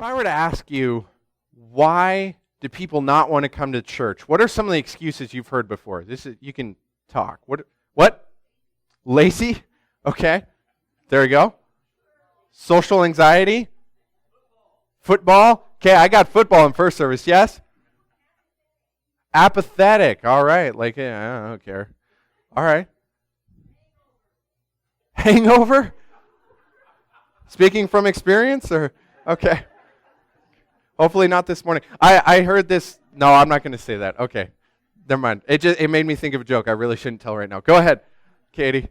I were to ask you, why do people not want to come to church? What are some of the excuses you've heard before? You can talk. What? Lazy? Okay. There you go. Social anxiety? Football? Okay, I got football in first service, yes? Apathetic. All right. I don't care. All right. Hangover? Speaking from experience, or okay. Hopefully not this morning. I heard this. No, I'm not going to say that. Okay. Never mind. It made me think of a joke I really shouldn't tell right now. Go ahead, Katie.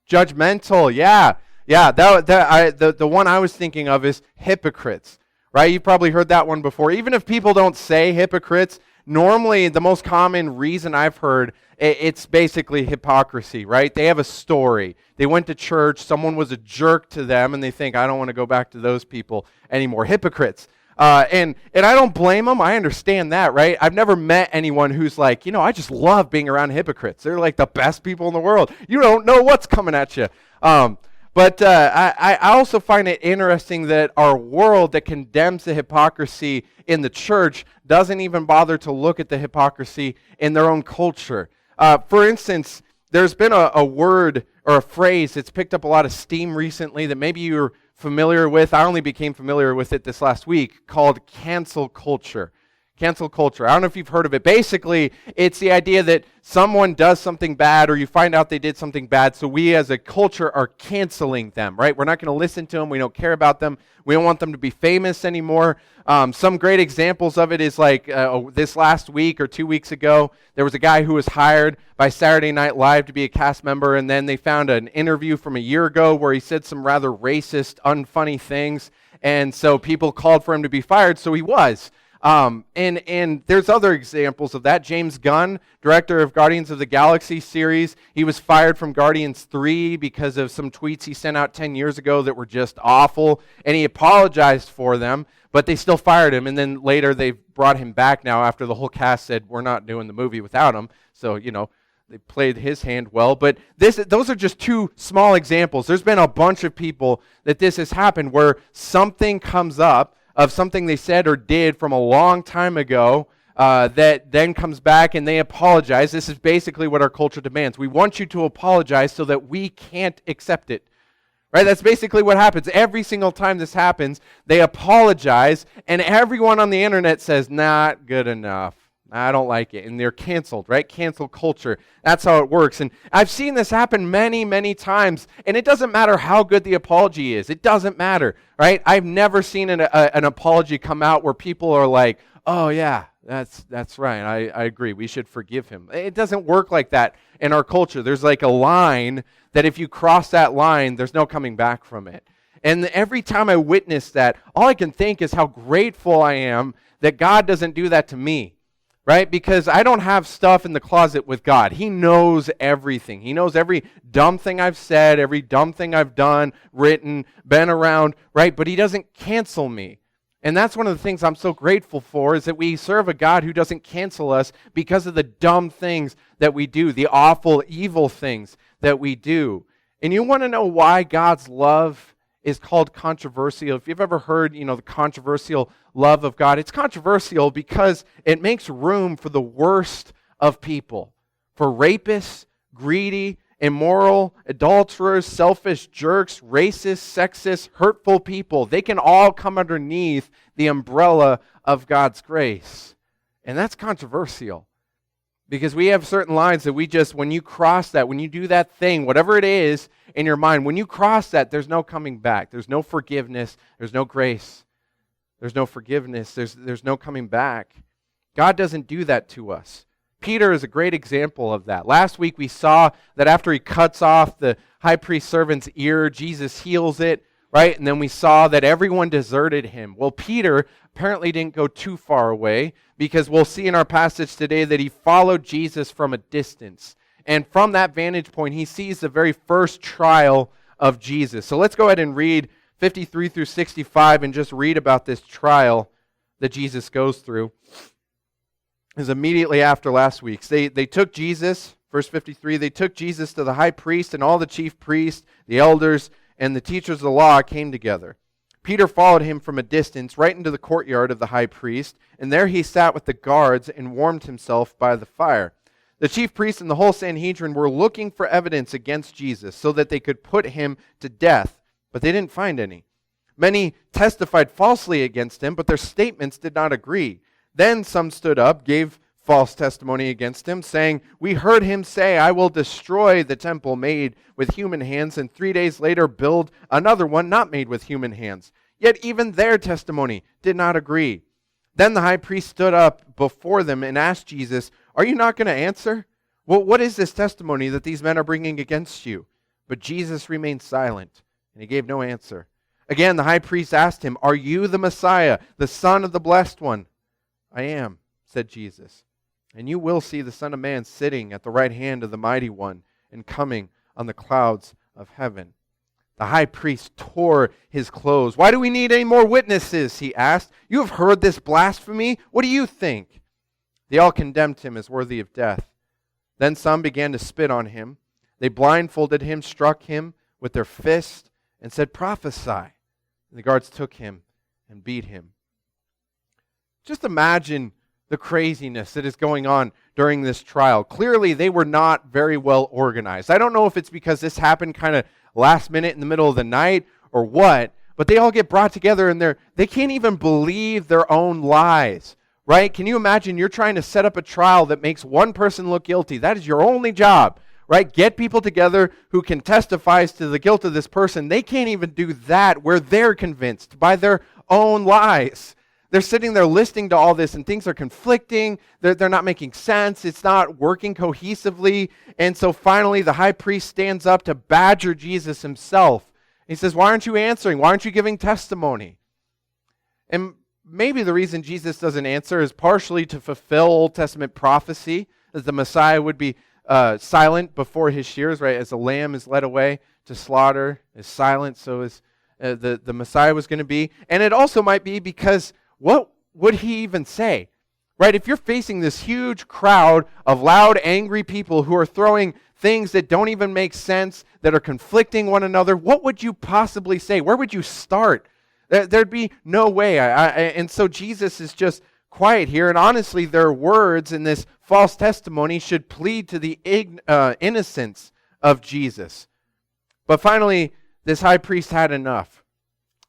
Judgmental. Yeah. The one I was thinking of is hypocrites. Right? You've probably heard that one before. Even if people don't say hypocrites, normally the most common reason I've heard, it's basically hypocrisy, right? They have a story. They went to church, someone was a jerk to them, and they think, I don't want to go back to those people anymore. Hypocrites. And I don't blame them. I understand that, right? I've never met anyone who's like, I just love being around hypocrites. They're like the best people in the world. You don't know what's coming at you. But I also find it interesting that our world that condemns the hypocrisy in the church doesn't even bother to look at the hypocrisy in their own culture. For instance, there's been a word or a phrase that's picked up a lot of steam recently that maybe you're familiar with. I only became familiar with it this last week, called cancel culture. Cancel culture. I don't know if you've heard of it. Basically, it's the idea that someone does something bad or you find out they did something bad, so we as a culture are canceling them, right? We're not going to listen to them. We don't care about them. We don't want them to be famous anymore. Some great examples of it is like this last week or 2 weeks ago, there was a guy who was hired by Saturday Night Live to be a cast member, and then they found an interview from a year ago where he said some rather racist, unfunny things, and so people called for him to be fired, so he was. And there's other examples of that. James Gunn, director of Guardians of the Galaxy series, he was fired from Guardians 3 because of some tweets he sent out 10 years ago that were just awful, and he apologized for them, but they still fired him, and then later they brought him back now after the whole cast said, we're not doing the movie without him, so, they played his hand well, but those are just two small examples. There's been a bunch of people that this has happened where something comes up of something they said or did from a long time ago that then comes back and they apologize. This is basically what our culture demands. We want you to apologize so that we can't accept it. Right? That's basically what happens. Every single time this happens, they apologize, and everyone on the internet says, not good enough. I don't like it. And they're canceled, right? Cancel culture. That's how it works. And I've seen this happen many, many times. And it doesn't matter how good the apology is. It doesn't matter, right? I've never seen an apology come out where people are like, oh yeah, that's right. I agree. We should forgive him. It doesn't work like that in our culture. There's like a line that if you cross that line, there's no coming back from it. And every time I witness that, all I can think is how grateful I am that God doesn't do that to me. Right? Because I don't have stuff in the closet with God. He knows everything. He knows every dumb thing I've said, every dumb thing I've done, written, been around, right? But he doesn't cancel me. And that's one of the things I'm so grateful for, is that we serve a God who doesn't cancel us because of the dumb things that we do, the awful, evil things that we do. And you want to know why God's love is called controversial? If you've ever heard, the controversial love of God, it's controversial because it makes room for the worst of people, for rapists, greedy, immoral, adulterers, selfish jerks, racist, sexist, hurtful people. They can all come underneath the umbrella of God's grace. And that's controversial. Because we have certain lines that when you cross that, when you do that thing, whatever it is in your mind, when you cross that, there's no coming back. There's no forgiveness. There's no grace. There's no forgiveness. There's no coming back. God doesn't do that to us. Peter is a great example of that. Last week we saw that after he cuts off the high priest servant's ear, Jesus heals it, right? And then we saw that everyone deserted him. Well, Peter apparently didn't go too far away, because we'll see in our passage today that he followed Jesus from a distance. And from that vantage point, he sees the very first trial of Jesus. So let's go ahead and read 53 through 65 and just read about this trial that Jesus goes through. It was immediately after last week's. They took Jesus, verse 53, they took Jesus to the high priest, and all the chief priests, the elders, and the teachers of the law came together. Peter followed him from a distance right into the courtyard of the high priest, and there he sat with the guards and warmed himself by the fire. The chief priests and the whole Sanhedrin were looking for evidence against Jesus so that they could put him to death, but they didn't find any. Many testified falsely against him, but their statements did not agree. Then some stood up, gave false testimony against him, saying, "We heard him say, 'I will destroy the temple made with human hands, and 3 days later build another one not made with human hands.' Yet even their testimony did not agree." Then the high priest stood up before them and asked Jesus, "Are you not going to answer? Well, what is this testimony that these men are bringing against you?" But Jesus remained silent, and he gave no answer. Again, the high priest asked him, "Are you the Messiah, the Son of the Blessed One?" "I am," said Jesus. "And you will see the Son of Man sitting at the right hand of the Mighty One and coming on the clouds of heaven." The high priest tore his clothes. "Why do we need any more witnesses?" he asked. "You have heard this blasphemy. What do you think?" They all condemned him as worthy of death. Then some began to spit on him. They blindfolded him, struck him with their fists, and said, "Prophesy." And the guards took him and beat him. Just imagine the craziness that is going on during this trial. Clearly, they were not very well organized. I don't know if it's because this happened kind of last minute in the middle of the night or what, but they all get brought together and they can't even believe their own lies, right? Can you imagine you're trying to set up a trial that makes one person look guilty? That is your only job, right? Get people together who can testify to the guilt of this person. They can't even do that where they're convinced by their own lies. They're sitting there listening to all this and things are conflicting. They're not making sense. It's not working cohesively. And so finally the high priest stands up to badger Jesus himself. He says, "Why aren't you answering? Why aren't you giving testimony?" And maybe the reason Jesus doesn't answer is partially to fulfill Old Testament prophecy, that the Messiah would be silent before his shears, right? As a lamb is led away to slaughter, is silent, so is the Messiah was going to be. And it also might be because what would he even say? Right? If you're facing this huge crowd of loud, angry people who are throwing things that don't even make sense, that are conflicting one another, what would you possibly say? Where would you start? There'd be no way. And so Jesus is just quiet here. And honestly, their words in this false testimony should plead to the innocence of Jesus. But finally, this high priest had enough.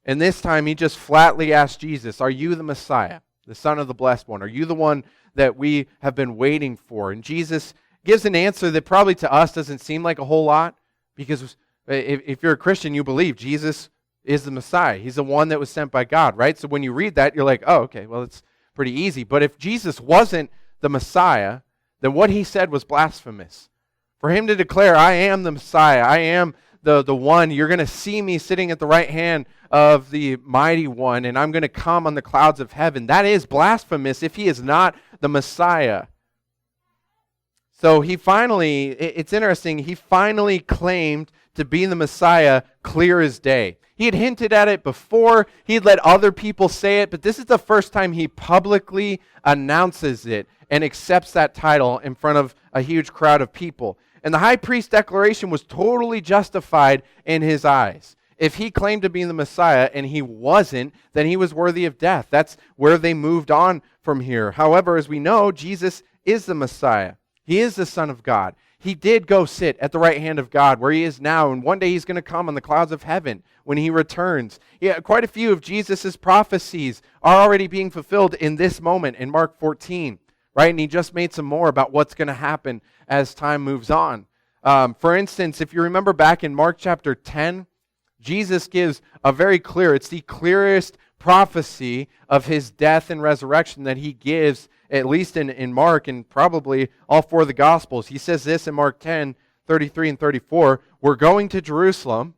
And this time he just flatly asked Jesus, "Are you the Messiah, the Son of the Blessed One? Are you the one that we have been waiting for?" And Jesus gives an answer that probably to us doesn't seem like a whole lot, because if you're a Christian, you believe Jesus is the Messiah. He's the one that was sent by God, right? So when you read that, you're like, oh, okay, well, it's pretty easy. But if Jesus wasn't the Messiah, then what he said was blasphemous. For him to declare, "I am the Messiah, I am the one, you're going to see me sitting at the right hand of the Mighty One, and I'm going to come on the clouds of heaven," that is blasphemous if he is not the Messiah. So it's interesting, he finally claimed to be the Messiah clear as day. He had hinted at it before, he had let other people say it, but this is the first time he publicly announces it and accepts that title in front of a huge crowd of people. And the high priest's declaration was totally justified in his eyes. If he claimed to be the Messiah and he wasn't, then he was worthy of death. That's where they moved on from here. However, as we know, Jesus is the Messiah. He is the Son of God. He did go sit at the right hand of God where he is now, and one day he's going to come on the clouds of heaven when he returns. Yeah, quite a few of Jesus' prophecies are already being fulfilled in this moment in Mark 14, right? And he just made some more about what's going to happen as time moves on. For instance, if you remember back in Mark chapter 10, Jesus gives it's the clearest prophecy of his death and resurrection that he gives, at least in Mark and probably all four of the Gospels. He says this in Mark 10, 33 and 34, "We're going to Jerusalem,"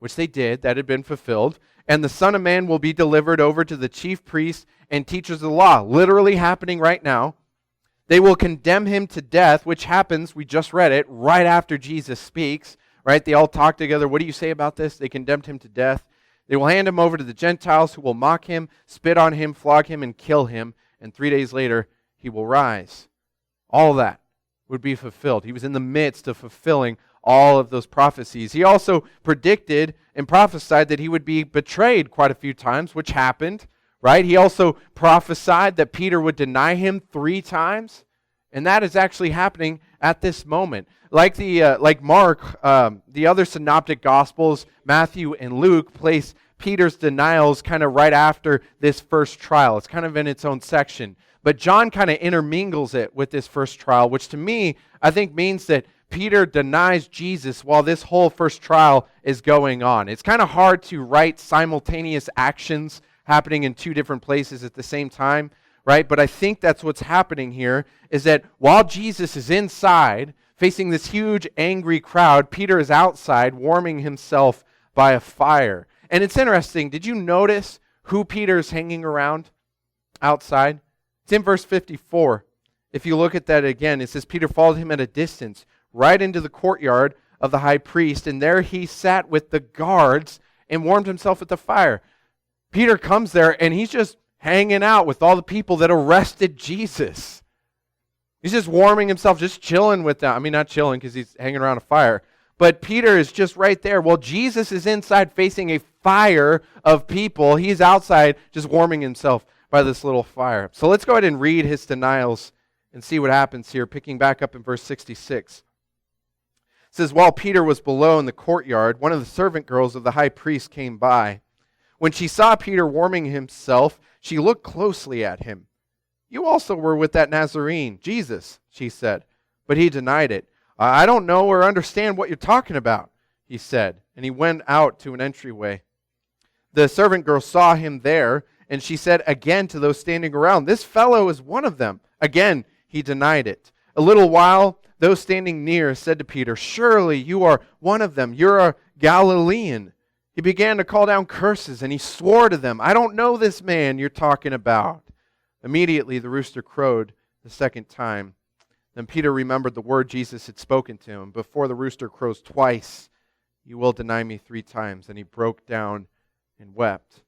which they did, that had been fulfilled, "and the Son of Man will be delivered over to the chief priests and teachers of the law," literally happening right now. "They will condemn him to death," which happens, we just read it, right after Jesus speaks, right? They all talk together. "What do you say about this?" They condemned him to death. "They will hand him over to the Gentiles who will mock him, spit on him, flog him, and kill him. And 3 days later, he will rise." All that would be fulfilled. He was in the midst of fulfilling all of those prophecies. He also predicted and prophesied that he would be betrayed quite a few times, which happened, right? He also prophesied that Peter would deny him 3 times, and that is actually happening at this moment. Like Mark, the other synoptic gospels, Matthew and Luke, place Peter's denials kind of right after this first trial. It's kind of in its own section. But John kind of intermingles it with this first trial, which to me, I think means that Peter denies Jesus while this whole first trial is going on. It's kind of hard to write simultaneous actions happening in 2 different places at the same time, right? But I think that's what's happening here, is that while Jesus is inside, facing this huge angry crowd, Peter is outside warming himself by a fire. And it's interesting, did you notice who Peter's hanging around outside? It's in verse 54. If you look at that again, it says, Peter followed him at a distance, right into the courtyard of the high priest, and there he sat with the guards and warmed himself at the fire. Peter comes there, and he's just hanging out with all the people that arrested Jesus. He's just warming himself, just chilling with them. I mean, not chilling because he's hanging around a fire. But Peter is just right there. Well, Jesus is inside facing a fire of people. He's outside just warming himself by this little fire. So let's go ahead and read his denials and see what happens here, picking back up in verse 66. It says, while Peter was below in the courtyard, one of the servant girls of the high priest came by. When she saw Peter warming himself, she looked closely at him. You also were with that Nazarene, Jesus, she said. But he denied it. I don't know or understand what you're talking about, he said. And he went out to an entryway. The servant girl saw him there, and she said again to those standing around, this fellow is one of them. Again, he denied it. A little while, those standing near said to Peter, surely you are one of them. You're a Galilean. He began to call down curses, and he swore to them, I don't know this man you're talking about. Immediately the rooster crowed the second time. Then Peter remembered the word Jesus had spoken to him. Before the rooster crows twice, you will deny me 3 times. And he broke down and wept.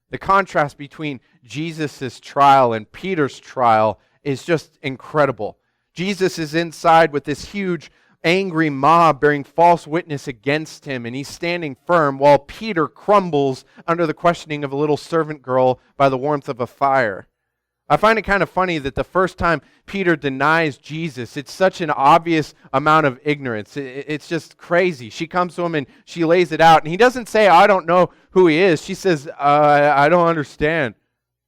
The contrast between Jesus' trial and Peter's trial is just incredible. Jesus is inside with this huge angry mob bearing false witness against him, and he's standing firm while Peter crumbles under the questioning of a little servant girl by the warmth of a fire. I find it kind of funny that the first time Peter denies Jesus, it's such an obvious amount of ignorance. It's just crazy. She comes to him and she lays it out, and he doesn't say, I don't know who he is. She says, I don't understand.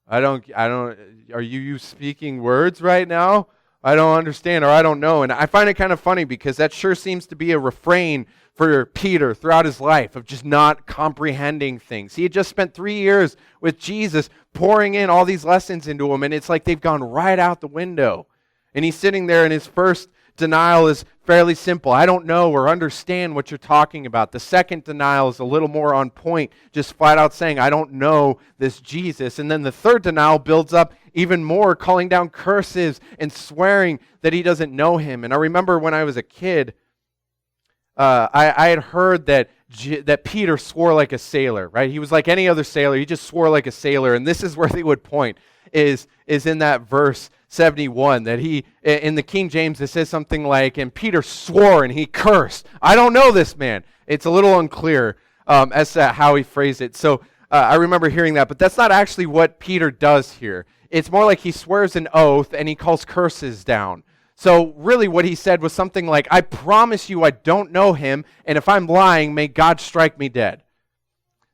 Are you speaking words right now? I don't understand, or I don't know. And I find it kind of funny because that sure seems to be a refrain for Peter throughout his life of just not comprehending things. He had just spent 3 years with Jesus pouring in all these lessons into him, and it's like they've gone right out the window. And he's sitting there, and his first denial is fairly simple. I don't know or understand what you're talking about. The second denial is a little more on point, just flat out saying, I don't know this Jesus. And then the third denial builds up even more, calling down curses and swearing that he doesn't know him. And I remember when I was a kid, I had heard that Peter swore like a sailor, right? He was like any other sailor. He just swore like a sailor. And this is where they would point, is in that verse 71, that he, in the King James, it says something like, and Peter swore and he cursed. I don't know this man. It's a little unclear as to how he phrased it. So I remember hearing that, but that's not actually what Peter does here. It's more like he swears an oath and he calls curses down. So really what he said was something like, I promise you I don't know him, and if I'm lying, may God strike me dead.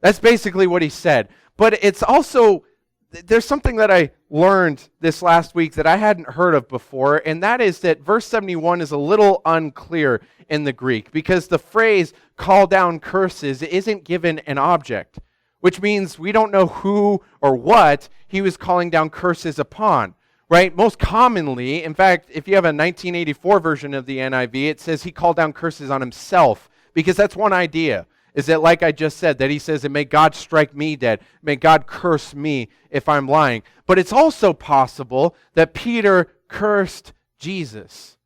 That's basically what he said. But it's also, there's something that I learned this last week that I hadn't heard of before, and that is that verse 71 is a little unclear in the Greek, because the phrase call down curses isn't given an object, which means we don't know who or what he was calling down curses upon. Right? Most commonly, in fact, if you have a 1984 version of the NIV, it says he called down curses on himself, because that's one idea, is that, like I just said, that he says, and may God strike me dead, may God curse me if I'm lying. But it's also possible that Peter cursed Jesus.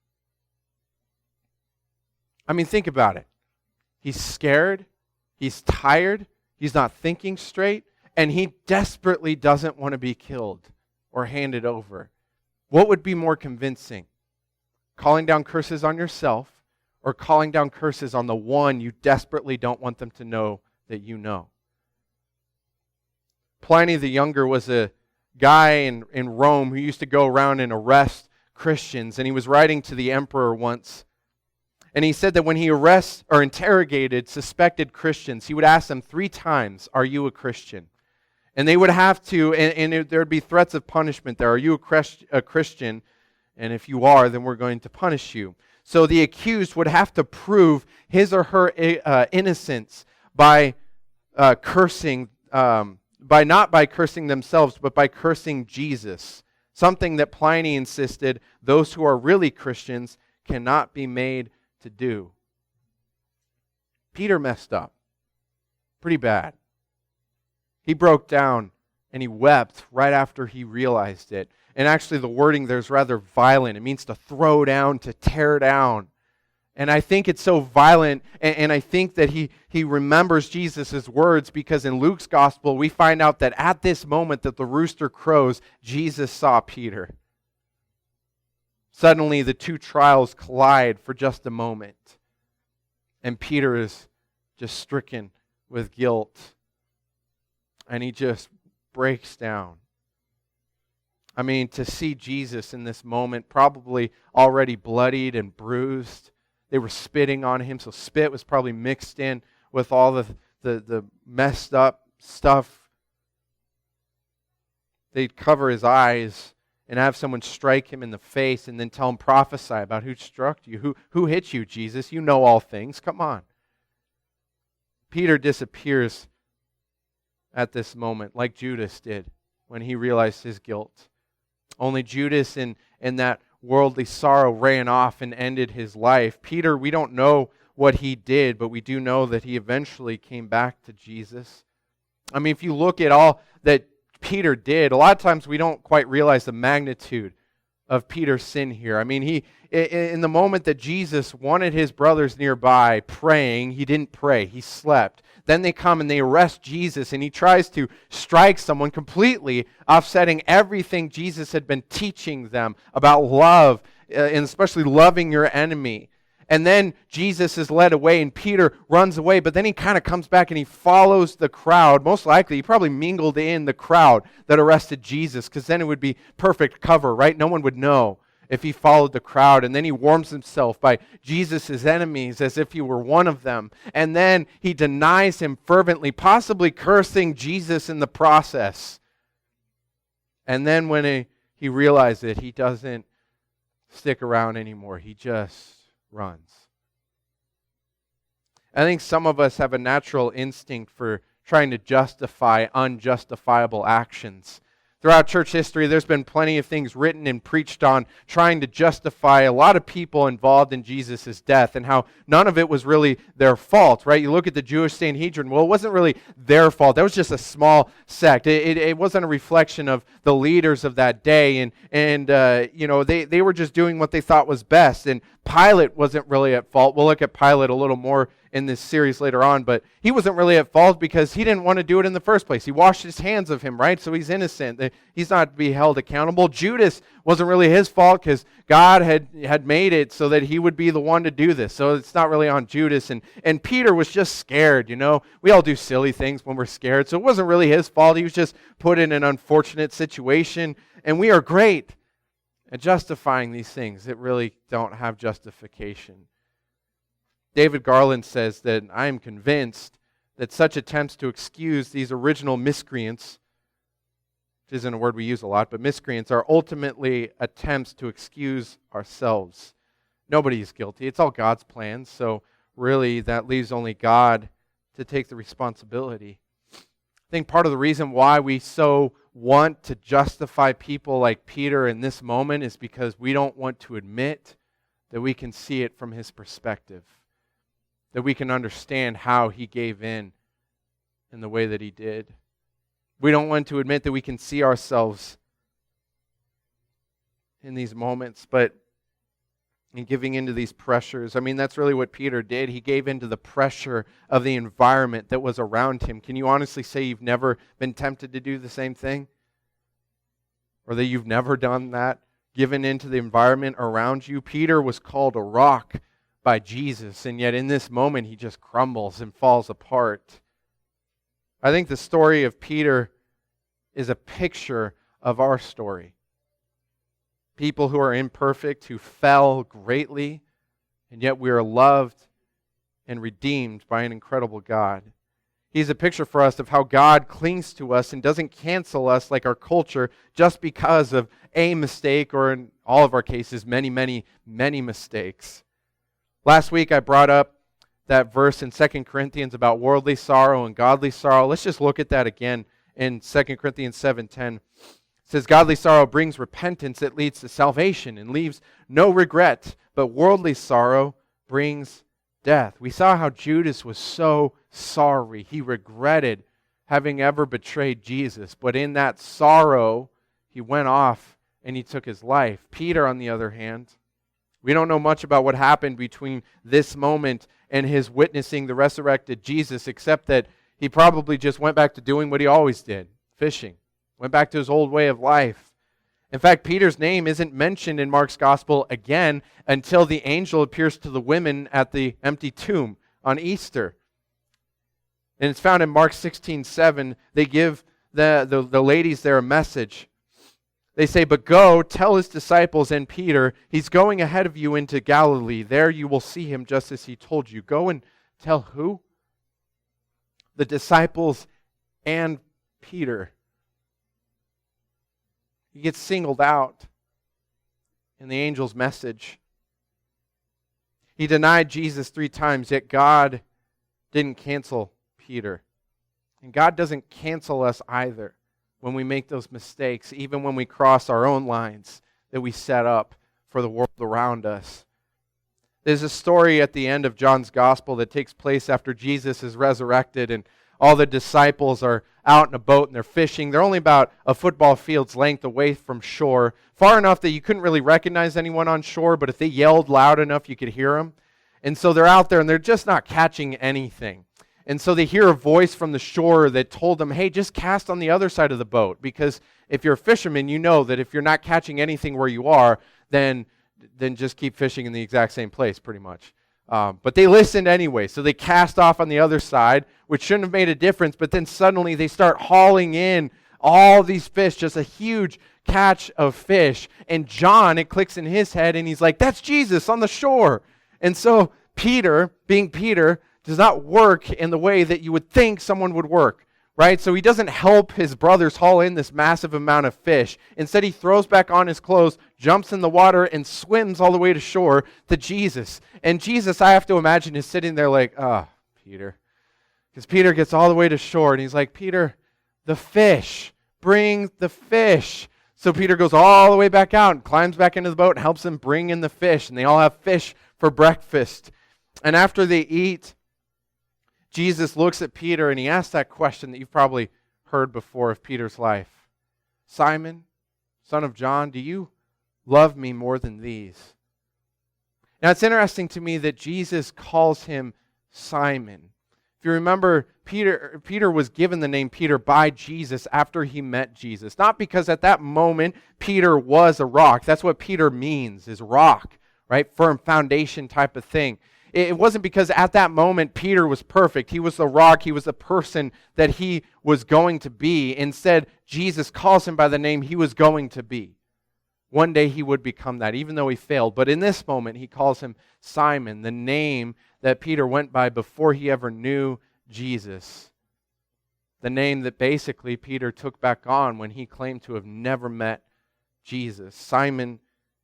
I mean, think about it. He's scared, he's tired, he's not thinking straight, and he desperately doesn't want to be killed or handed over. What would be more convincing? Calling down curses on yourself or calling down curses on the one you desperately don't want them to know that you know. Pliny the Younger was a guy in Rome who used to go around and arrest Christians, and he was writing to the emperor once. And he said that when he arrests or interrogated suspected Christians, he would ask them 3 times, "Are you a Christian?" And they would have to, and there would be threats of punishment there. "Are you a Christian? And if you are, then we're going to punish you." So the accused would have to prove his or her innocence by cursing, not by cursing themselves, but by cursing Jesus. Something that Pliny insisted those who are really Christians cannot be made to do. Peter messed up pretty bad. He broke down and he wept right after he realized it. And actually the wording there is rather violent. It means to throw down, to tear down. And I think it's so violent, and I think that he remembers Jesus' words, because in Luke's gospel we find out that at this moment that the rooster crows, Jesus saw Peter. Suddenly the 2 trials collide for just a moment. And Peter is just stricken with guilt. And he just breaks down. I mean, to see Jesus in this moment, probably already bloodied and bruised. They were spitting on him, so spit was probably mixed in with all the messed up stuff. They'd cover his eyes and have someone strike him in the face and then tell him, "Prophesy about who struck you. Who hit you, Jesus? You know all things. Come on." Peter disappears at this moment, like Judas did when he realized his guilt. Only Judas in that worldly sorrow ran off and ended his life. Peter, we don't know what he did, but we do know that he eventually came back to Jesus. I mean, if you look at all that Peter did, a lot of times we don't quite realize the magnitude of Peter's sin here. I mean, he, in the moment that Jesus wanted his brothers nearby praying, he didn't pray, he slept. Then they come and they arrest Jesus, and he tries to strike someone, completely offsetting everything Jesus had been teaching them about love, and especially loving your enemy. And then Jesus is led away and Peter runs away, but then he kind of comes back and he follows the crowd. Most likely, he probably mingled in the crowd that arrested Jesus, because then it would be perfect cover, right? No one would know if he followed the crowd. And then he warms himself by Jesus' enemies as if he were one of them. And then he denies him fervently, possibly cursing Jesus in the process. And then when he realizes it, he doesn't stick around anymore. He just runs. I think some of us have a natural instinct for trying to justify unjustifiable actions. Throughout church history, there's been plenty of things written and preached on trying to justify a lot of people involved in Jesus' death and how none of it was really their fault, right? You look at the Jewish Sanhedrin, well, it wasn't really their fault. That was just a small sect. It wasn't a reflection of the leaders of that day, and they were just doing what they thought was best, and Pilate wasn't really at fault. We'll look at Pilate a little more in this series later on, but he wasn't really at fault because he didn't want to do it in the first place. He washed his hands of him, right? So he's innocent. He's not to be held accountable. Judas wasn't really his fault because God had made it so that he would be the one to do this. So it's not really on Judas. And Peter was just scared, you know. We all do silly things when we're scared. So it wasn't really his fault. He was just put in an unfortunate situation. And we are great at justifying these things that really don't have justification. David Garland says that I am convinced that such attempts to excuse these original miscreants, which isn't a word we use a lot, but miscreants are ultimately attempts to excuse ourselves. Nobody is guilty. It's all God's plan, so really that leaves only God to take the responsibility. I think part of the reason why we so want to justify people like Peter in this moment is because we don't want to admit that we can see it from his perspective, that we can understand how he gave in the way that he did. We don't want to admit that we can see ourselves in these moments, but in giving into these pressures, I mean, that's really what Peter did. He gave into the pressure of the environment that was around him. Can you honestly say you've never been tempted to do the same thing? Or that you've never done that, given into the environment around you? Peter was called a rock by Jesus, and yet in this moment he just crumbles and falls apart. I think the story of Peter is a picture of our story. People who are imperfect, who fell greatly, and yet we are loved and redeemed by an incredible God. He's a picture for us of how God clings to us and doesn't cancel us like our culture just because of a mistake, or in all of our cases, many, many, many mistakes. Last week I brought up that verse in 2 Corinthians about worldly sorrow and godly sorrow. Let's just look at that again in 2 Corinthians 7:10. It says, godly sorrow brings repentance that leads to salvation and leaves no regret, but worldly sorrow brings death. We saw how Judas was so sorry. He regretted having ever betrayed Jesus, but in that sorrow, he went off and he took his life. Peter, on the other hand, we don't know much about what happened between this moment and his witnessing the resurrected Jesus, except that he probably just went back to doing what he always did, fishing. Went back to his old way of life. In fact, Peter's name isn't mentioned in Mark's gospel again until the angel appears to the women at the empty tomb on Easter. And it's found in Mark 16:7. They give the ladies there a message. They say, but go, tell his disciples and Peter, he's going ahead of you into Galilee. There you will see him just as he told you. Go and tell who? The disciples and Peter. He gets singled out in the angel's message. He denied Jesus 3 times, yet God didn't cancel Peter. And God doesn't cancel us either when we make those mistakes, even when we cross our own lines that we set up for the world around us. There's a story at the end of John's gospel that takes place after Jesus is resurrected and all the disciples are out in a boat and they're fishing. They're only about a football field's length away from shore, far enough that you couldn't really recognize anyone on shore, but if they yelled loud enough, you could hear them. And so they're out there and they're just not catching anything. And so they hear a voice from the shore that told them, hey, just cast on the other side of the boat. Because if you're a fisherman, you know that if you're not catching anything where you are, then just keep fishing in the exact same place, pretty much. But they listened anyway. So they cast off on the other side, which shouldn't have made a difference. But then suddenly they start hauling in all these fish, just a huge catch of fish. And John, it clicks in his head, and he's like, that's Jesus on the shore. And so Peter, being Peter, does not work in the way that you would think someone would work, right? So he doesn't help his brothers haul in this massive amount of fish. Instead, he throws back on his clothes, jumps in the water, and swims all the way to shore to Jesus. And Jesus, I have to imagine, is sitting there like, Peter. Because Peter gets all the way to shore, and he's like, Peter, the fish, bring the fish. So Peter goes all the way back out and climbs back into the boat and helps them bring in the fish. And they all have fish for breakfast. And after they eat, Jesus looks at Peter and he asks that question that you've probably heard before of Peter's life. Simon, son of John, do you love me more than these? Now it's interesting to me that Jesus calls him Simon. If you remember, Peter was given the name Peter by Jesus after he met Jesus. Not because at that moment Peter was a rock. That's what Peter means, is rock, right? Firm foundation type of thing. It wasn't because at that moment Peter was perfect. He was the rock. He was the person that he was going to be. Instead, Jesus calls him by the name he was going to be. One day he would become that, even though he failed. But in this moment, he calls him Simon, the name that Peter went by before he ever knew Jesus. The name that basically Peter took back on when he claimed to have never met Jesus. Simon,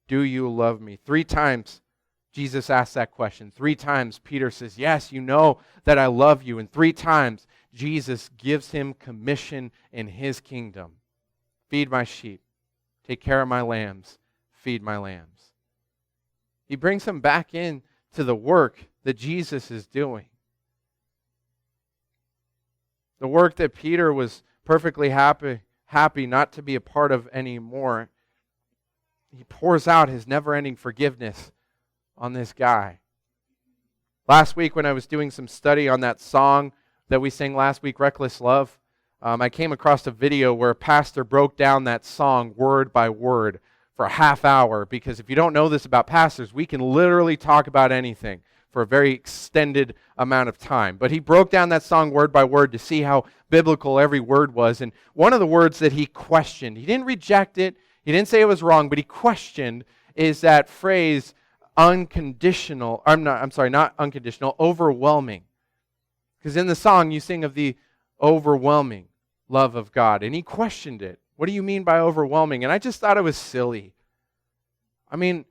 do you love me? 3 times Jesus asked that question. 3 times Peter says, yes, you know that I love you. And 3 times Jesus gives him commission in his kingdom. Feed my sheep. Take care of my lambs. Feed my lambs. He brings him back in to the work that Jesus is doing. The work that Peter was perfectly happy not to be a part of anymore. He pours out his never-ending forgiveness on this guy. Last week when I was doing some study on that song that we sang last week, Reckless Love, I came across a video where a pastor broke down that song word by word for a half hour, because if you don't know this about pastors, we can literally talk about anything. for a very extended amount of time. But he broke down that song word by word to see how biblical every word was. And one of the words that he questioned, he didn't reject it, he didn't say it was wrong, but he questioned is that phrase unconditional, not unconditional, overwhelming. Because in the song you sing of the overwhelming love of God. And he questioned it. What do you mean by overwhelming? And I just thought it was silly. I mean,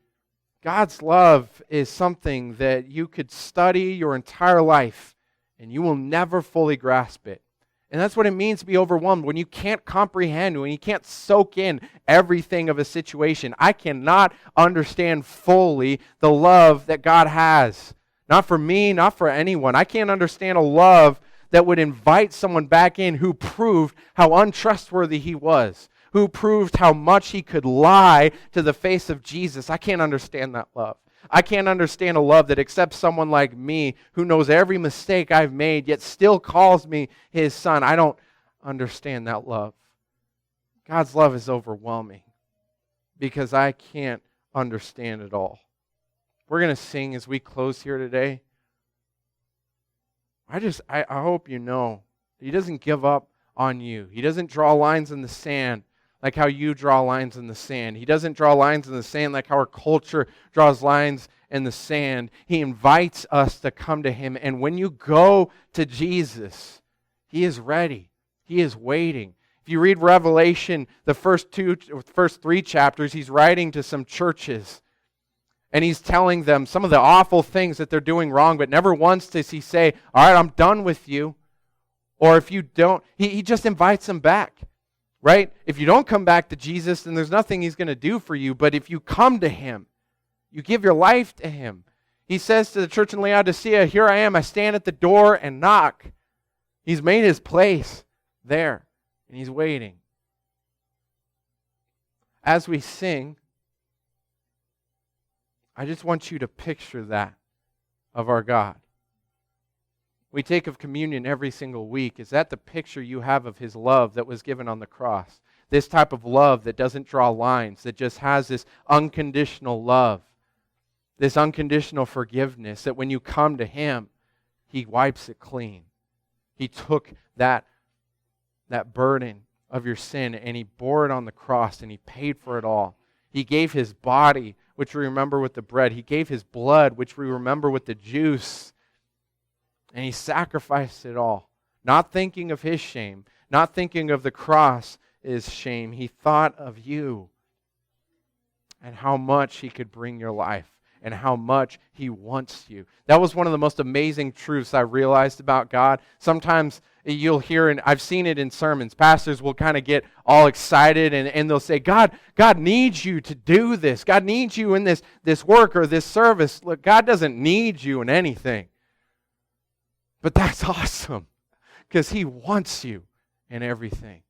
God's love is something that you could study your entire life and you will never fully grasp it. And that's what it means to be overwhelmed, when you can't comprehend, when you can't soak in everything of a situation. I cannot understand fully the love that God has. Not for me, not for anyone. I can't understand a love that would invite someone back in who proved how untrustworthy he was, who proved how much he could lie to the face of Jesus. I can't understand that love. I can't understand a love that accepts someone like me who knows every mistake I've made, yet still calls me his son. I don't understand that love. God's love is overwhelming because I can't understand it all. We're going to sing as we close here today. I hope you know he doesn't give up on you. He doesn't draw lines in the sand like how you draw lines in the sand. He doesn't draw lines in the sand like how our culture draws lines in the sand. He invites us to come to him. And when you go to Jesus, he is ready. He is waiting. If you read Revelation, the first 3 chapters, he's writing to some churches. And he's telling them some of the awful things that they're doing wrong, but never once does he say, all right, I'm done with you. Or if you don't, he just invites them back. Right? If you don't come back to Jesus, then there's nothing he's going to do for you. But if you come to him, you give your life to him. He says to the church in Laodicea, here I am, I stand at the door and knock. He's made his place there, and he's waiting. As we sing, I just want you to picture that of our God. We take of communion every single week. Is that the picture you have of his love that was given on the cross? This type of love that doesn't draw lines, that just has this unconditional love, this unconditional forgiveness, that when you come to him, he wipes it clean. He took that burden of your sin and he bore it on the cross and he paid for it all. He gave his body, which we remember with the bread. He gave his blood, which we remember with the juice. And he sacrificed it all, not thinking of his shame, not thinking of the cross is shame. He thought of you and how much he could bring your life and how much he wants you. That was one of the most amazing truths I realized about God. Sometimes you'll hear, and I've seen it in sermons, pastors will kind of get all excited and they'll say, God needs you to do this. God needs you in this work or this service. Look, God doesn't need you in anything. But that's awesome because he wants you in everything.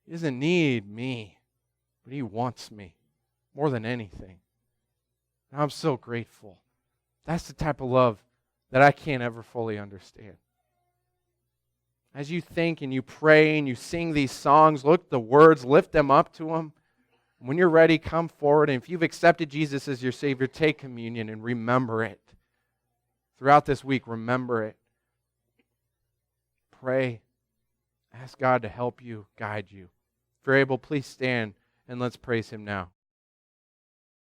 He doesn't need me, but he wants me more than anything. And I'm so grateful. That's the type of love that I can't ever fully understand. As you think and you pray and you sing these songs, look at the words, lift them up to him. When you're ready, come forward. And if you've accepted Jesus as your Savior, take communion and remember it. Throughout this week, remember it. Pray. Ask God to help you, guide you. If you're able, please stand and let's praise him now.